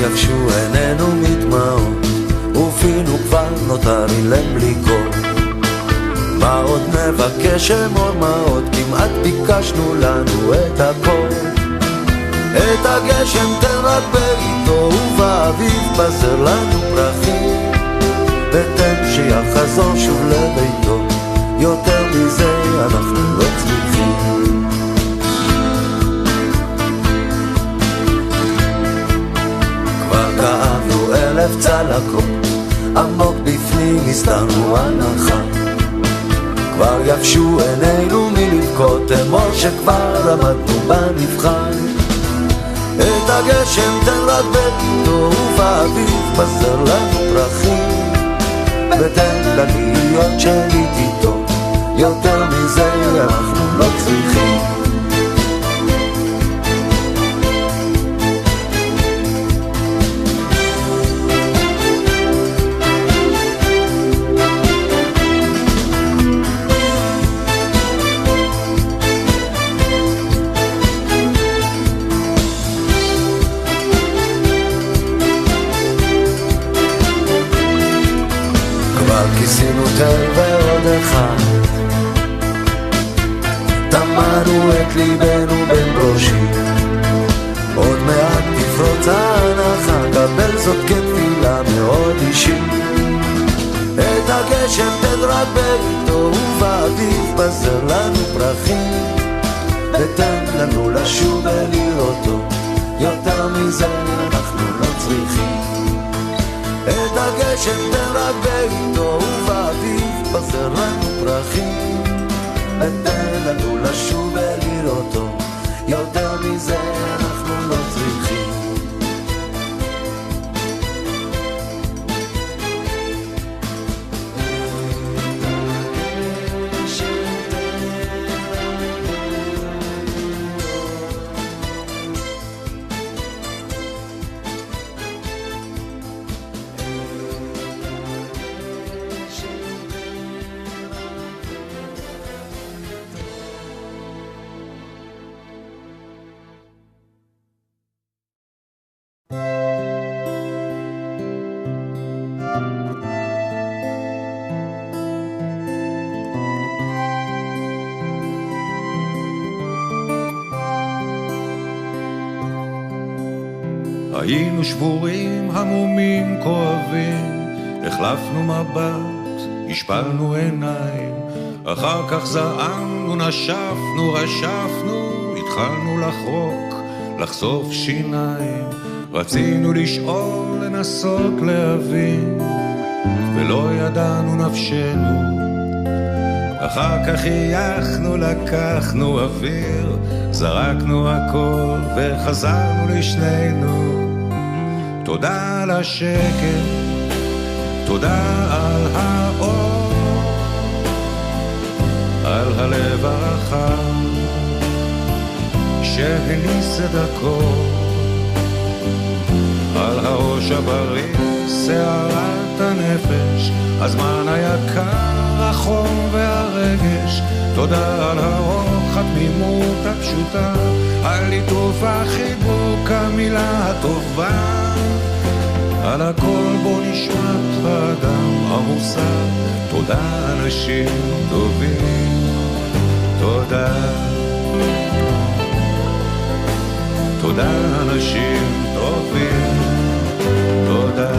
יבשו עינינו מדמעות, ופינו כבר נותר אילם בלי קול. מה עוד נבקש אמור מה עוד, כמעט ביקשנו לנו את הכל. את הגשם תן רק בעיתו, ובאביב בזר לנו פרחים, ותן שיחזור שוב לביתו, יותר מזה אנחנו לא צריכים. כבר כאבנו 1000 צלקות, עמוק בפנים הסתרנו הנחה, כבר יבשו עינינו מלבכות, אמור שכבר עמדנו בנבחן. את הגשם תן רק בעיתו, ובאביב בזר לנו פרחים, ותן להיות שנית איתו, יותר מזה אנחנו לא צריכים. כיסינו תל ועוד אחד, תמנו את ליבנו בין ברושים, עוד מעט תפרוץ ההנחה, קבל זאת כתפילה מאוד אישית. את הגשם תן רק בעיתו, ובאביב בזר לנו פרחים, ותן לנו לשוב ולראותו, יותר מזה אנחנו לא צריכים. את הגשם תן רק בעיתו, ובאביב בזר לנו פרחים, ותן לנו לשוב ולראותו, יותר מזה אנחנו לא צריכים. היינו שבורים, המומים, כואבים, החלפנו מבט, השפלנו עיניים, אחר כך זעמנו, נשפנו, רשפנו, התחלנו לחרוק, לחשוף שיניים, רצינו לשאול, לנסות להבין, ולא ידענו נפשנו. אחר כך חייכנו, לקחנו אוויר, זרקנו הכל וחזרנו לשנינו. תודה על השקט, תודה על האור, על הלב הרחב שהניס את הכל, על הראש הבריא, שערת הנפש, הזמן היקר, החום והרגש. תודה על הרוח, התמימות הפשוטה, על ליטוף החיבוק, המילה הטובה, על הכל בו נשמת האדם המוסר. תודה אנשים טובים, תודה, תודה אנשים טובים, תודה.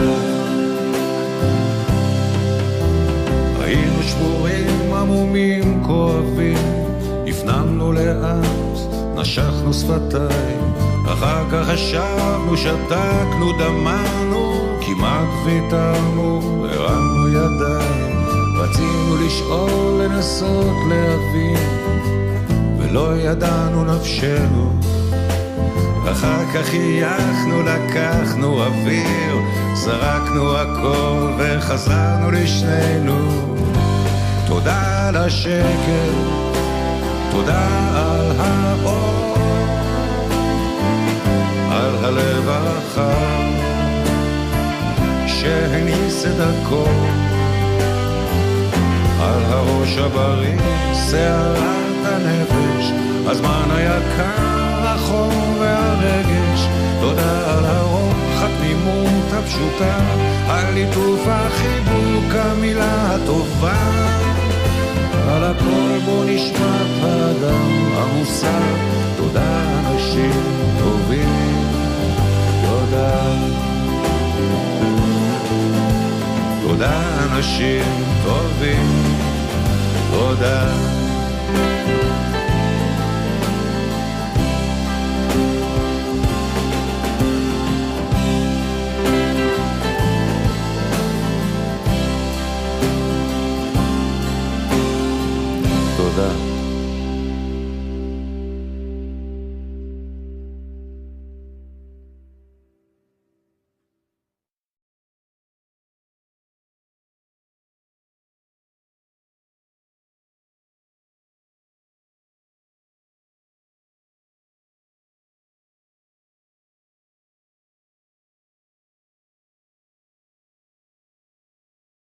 היינו שבורים, עמומים, כואבים, הפנמנו לאט, נשכנו שפתיים, אחר כך חשבנו, שתקנו, דמענו, כמעט ויתרנו, הרמנו ידיים, רצינו לשאול, לנסות להבין, ולא ידענו נפשנו. אחר כך חייכנו, לקחנו אוויר, זרקנו הכל וחזרנו לשנינו. תודה על השקט, תודה על האור, על הלב הרחב שהניס את הכל, על הראש הבריא, שערת הנפש, הזמן היקר, החום והרגש. תודה על הרוח, התמימות תודה, על ליטוף החיבוק, המילה הטובה, על הכל בו נשמת האדם המוסר. תודה אנשים טובים, תודה. תודה אנשים טובים, תודה. תודה.